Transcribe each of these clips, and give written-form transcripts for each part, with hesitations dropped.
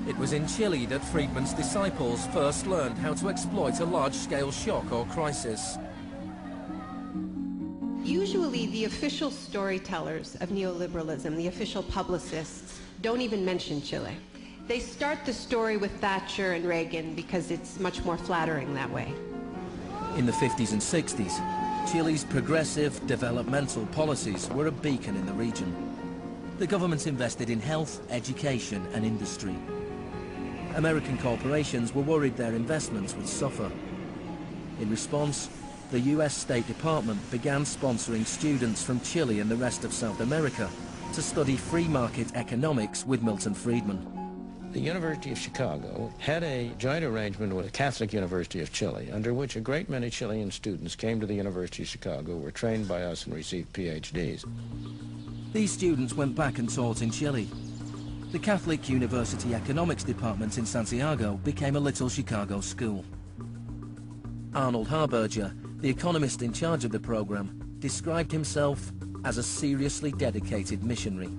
It was in Chile that Friedman's disciples first learned how to exploit a large-scale shock or crisis. Usually the official storytellers of neoliberalism, the official publicists, don't even mention Chile. They start the story with Thatcher and Reagan because it's much more flattering that way. In the 50s and 60s, Chile's progressive developmental policies were a beacon in the region. The government invested in health, education and industry. American corporations were worried their investments would suffer. In response, the US State Department began sponsoring students from Chile and the rest of South America to study free market economics with Milton Friedman. The University of Chicago had a joint arrangement with the Catholic University of Chile, under which a great many Chilean students came to the University of Chicago, were trained by us and received PhDs. These students went back and taught in Chile. The Catholic University Economics Department in Santiago became a little Chicago school. Arnold Harberger, the economist in charge of the program, described himself as a seriously dedicated missionary.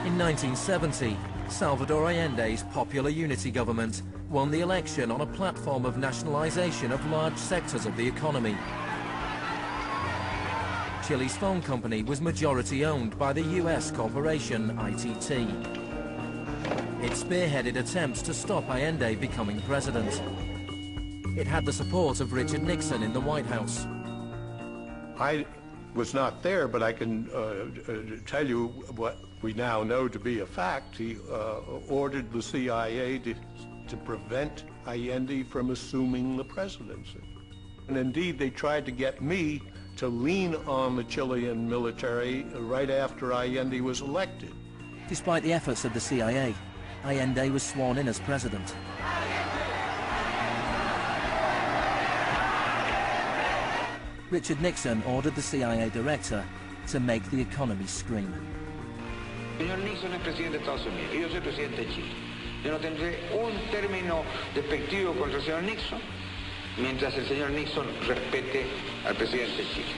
In 1970, Salvador Allende's Popular Unity government won the election on a platform of nationalization of large sectors of the economy. Chile's phone company was majority owned by the US corporation ITT. It spearheaded attempts to stop Allende becoming president. It had the support of Richard Nixon in the White House. I was not there, but I can tell you what we now know to be a fact. He ordered the CIA to prevent Allende from assuming the presidency. And indeed, they tried to get me to lean on the Chilean military right after Allende was elected. Despite the efforts of the CIA, Allende was sworn in as president. Richard Nixon ordered the CIA director to make the economy scream. Señor Nixon es presidente de Estados Unidos y yo soy presidente de Chile. Yo no tendré un término despectivo contra el señor Nixon mientras el señor Nixon respete al presidente de Chile.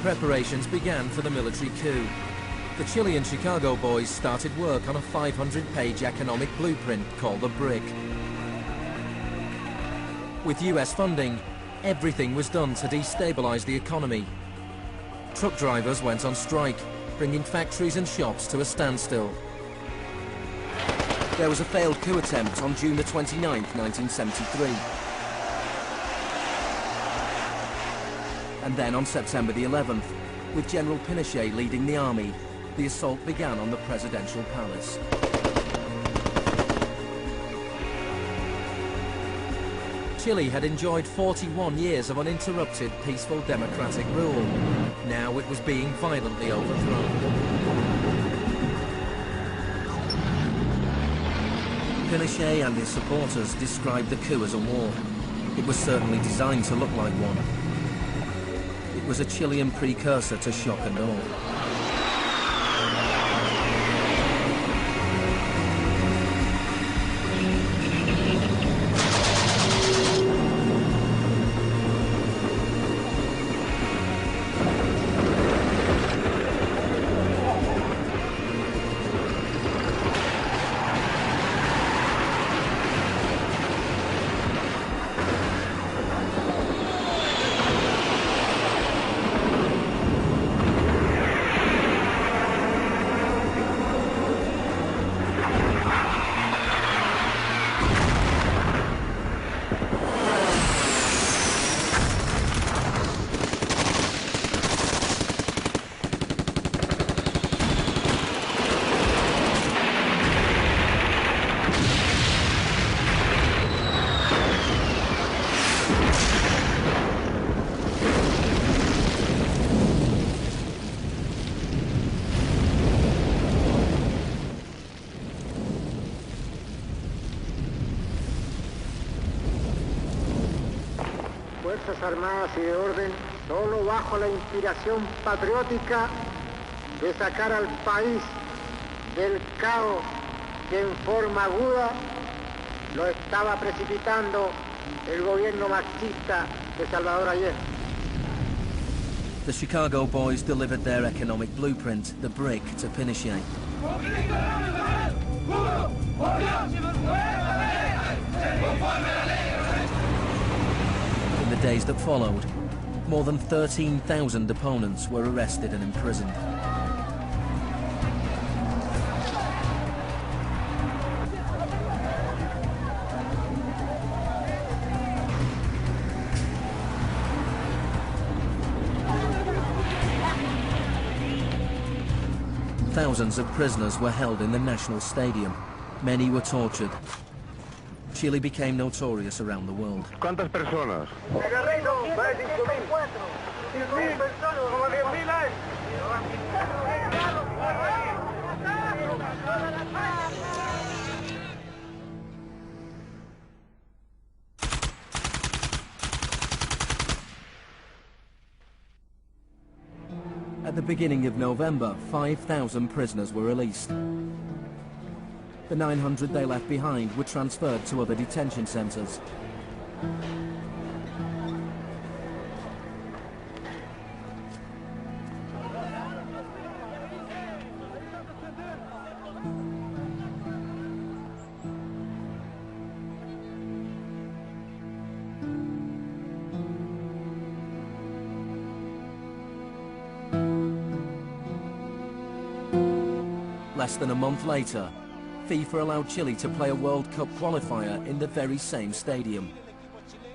Preparations began for the military coup. The Chilean Chicago boys started work on a 500-page economic blueprint called the BRIC. With US funding, everything was done to destabilize the economy. Truck drivers went on strike, bringing factories and shops to a standstill. There was a failed coup attempt on June the 29th, 1973. And then on September the 11th, with General Pinochet leading the army, the assault began on the presidential palace. Chile had enjoyed 41 years of uninterrupted, peaceful democratic rule. Now it was being violently overthrown. Pinochet and his supporters described the coup as a war. It was certainly designed to look like one. It was a Chilean precursor to shock and awe. Fuerzas Armadas y de Orden, solo bajo la inspiración patriótica de sacar al país del caos que en forma aguda lo estaba precipitando el gobierno marxista de Salvador Allende. The Chicago boys delivered their economic blueprint, the brick, to Pinochet. In the days that followed, more than 13,000 opponents were arrested and imprisoned. Thousands of prisoners were held in the National Stadium. Many were tortured. Chile became notorious around the world. ¿Cuántas personas? At the beginning of November, 5,000 prisoners were released. The 900 they left behind were transferred to other detention centers. Less than a month later, FIFA allowed Chile to play a World Cup qualifier in the very same stadium.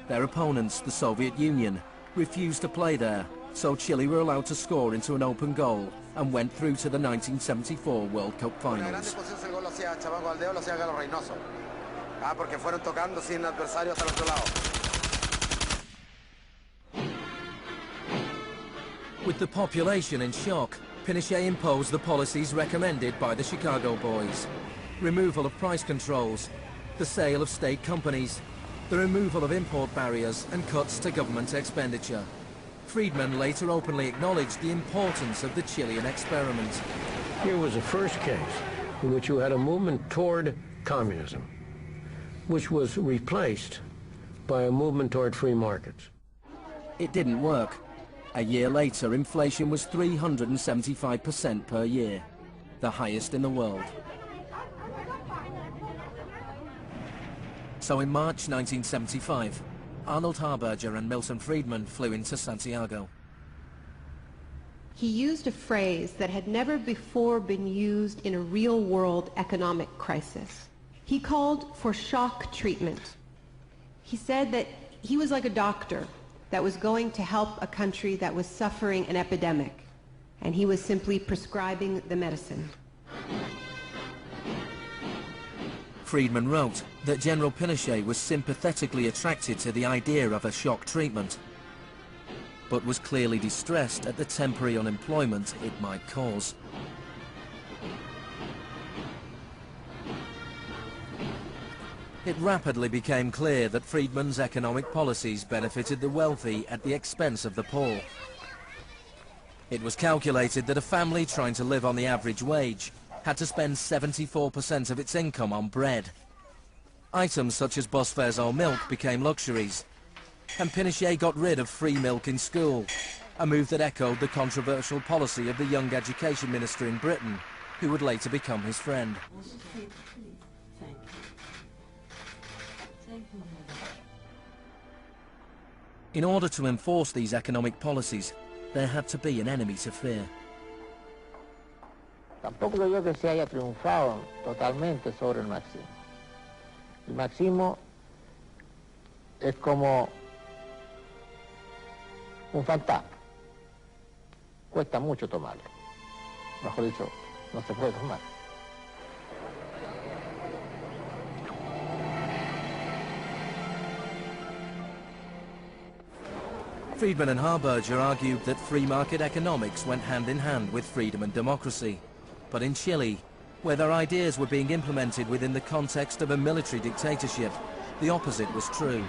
Their opponents, the Soviet Union, refused to play there, so Chile were allowed to score into an open goal and went through to the 1974 World Cup finals. With the population in shock, Pinochet imposed the policies recommended by the Chicago boys. Removal of price controls, the sale of state companies, the removal of import barriers and cuts to government expenditure. Friedman later openly acknowledged the importance of the Chilean experiment. Here was the first case in which you had a movement toward communism, which was replaced by a movement toward free markets. It didn't work. A year later, inflation was 375% per year, the highest in the world. So in March 1975, Arnold Harberger and Milton Friedman flew into Santiago. He used a phrase that had never before been used in a real-world economic crisis. He called for shock treatment. He said that he was like a doctor that was going to help a country that was suffering an epidemic, and he was simply prescribing the medicine. Friedman wrote that General Pinochet was sympathetically attracted to the idea of a shock treatment, but was clearly distressed at the temporary unemployment it might cause. It rapidly became clear that Friedman's economic policies benefited the wealthy at the expense of the poor. It was calculated that a family trying to live on the average wage had to spend 74% of its income on bread. Items such as bus fares or milk became luxuries, and Pinochet got rid of free milk in school, a move that echoed the controversial policy of the young education minister in Britain, who would later become his friend. In order to enforce these economic policies, there had to be an enemy to fear. Tampoco creo yo que se haya triunfado totalmente sobre el marxismo. El marxismo es como un fantasma. Cuesta mucho tomarlo. Mejor dicho, no se puede tomar. Friedman and Harberger argued that free market economics went hand in hand with freedom and democracy. But in Chile, where their ideas were being implemented within the context of a military dictatorship, the opposite was true.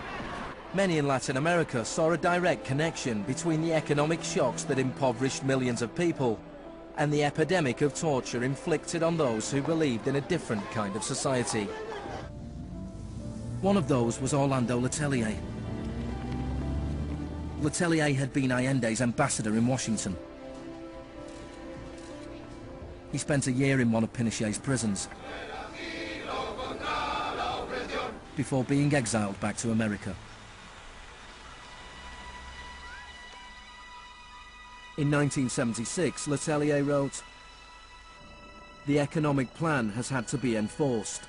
Many in Latin America saw a direct connection between the economic shocks that impoverished millions of people and the epidemic of torture inflicted on those who believed in a different kind of society. One of those was Orlando Letelier. Letelier had been Allende's ambassador in Washington. He spent a year in one of Pinochet's prisons before being exiled back to America. In 1976, Letelier wrote, "The economic plan has had to be enforced,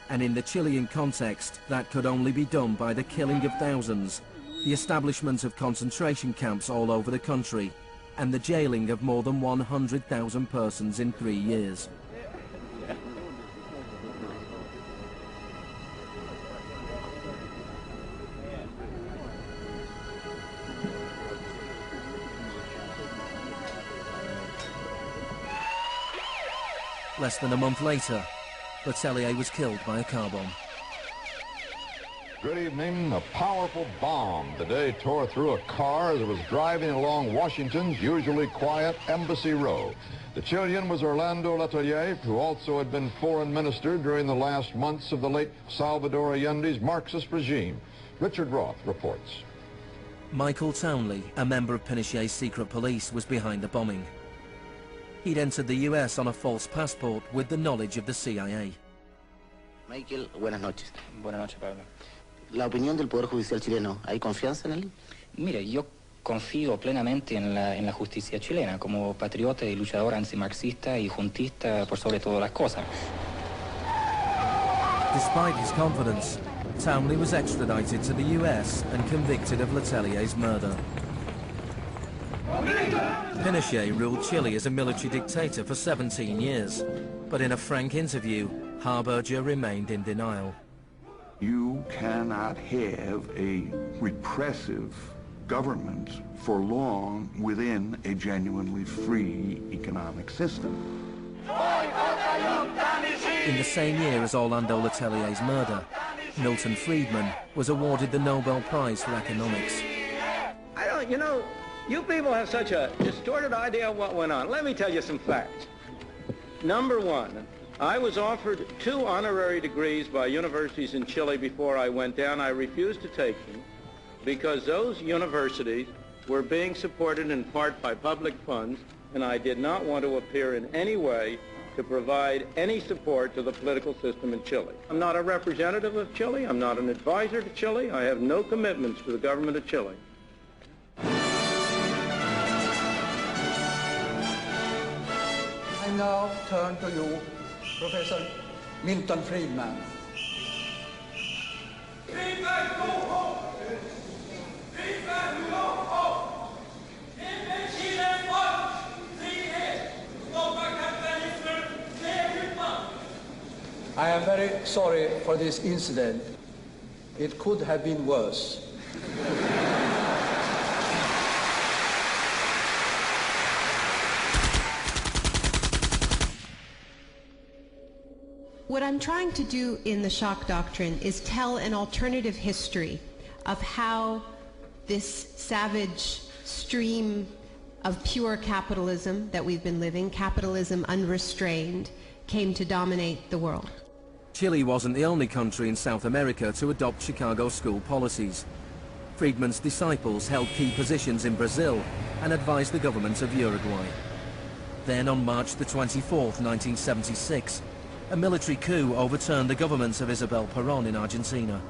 and in the Chilean context, that could only be done by the killing of thousands, the establishment of concentration camps all over the country, and the jailing of more than 100,000 persons in 3 years." Less than a month later, Letelier was killed by a car bomb. Good evening. A powerful bomb today tore through a car as it was driving along Washington's usually quiet Embassy Row. The Chilean was Orlando Letelier, who also had been foreign minister during the last months of the late Salvador Allende's Marxist regime. Richard Roth reports. Michael Townley, a member of Pinochet's secret police, was behind the bombing. He'd entered the US on a false passport with the knowledge of the CIA. Michael, buenas noches. Buenas noches, Pablo. La opinión del Poder Judicial chileno, ¿hay confianza en él? Mire, yo confío plenamente en la justicia chilena, como patriota y luchador antimarxista y juntista por sobre todas las cosas. Despite his confidence, Townley was extradited to the US and convicted of Letelier's murder. Pinochet ruled Chile as a military dictator for 17 years, but in a frank interview, Harberger remained in denial. You cannot have a repressive government for long within a genuinely free economic system. In the same year as Orlando Letelier's murder, Milton Friedman was awarded the Nobel Prize for Economics. You people have such a distorted idea of what went on. Let me tell you some facts. Number one, I was offered 2 honorary degrees by universities in Chile before I went down. I refused to take them because those universities were being supported in part by public funds, and I did not want to appear in any way to provide any support to the political system in Chile. I'm not a representative of Chile. I'm not an advisor to Chile. I have no commitments to the government of Chile. I now turn to you, Professor Milton Friedman. I am very sorry for this incident. It could have been worse. What I'm trying to do in the Shock Doctrine is tell an alternative history of how this savage stream of pure capitalism that we've been living, capitalism unrestrained, came to dominate the world. Chile wasn't the only country in South America to adopt Chicago school policies. Friedman's disciples held key positions in Brazil and advised the government of Uruguay. Then on March the 24th, 1976, a military coup overturned the government of Isabel Perón in Argentina.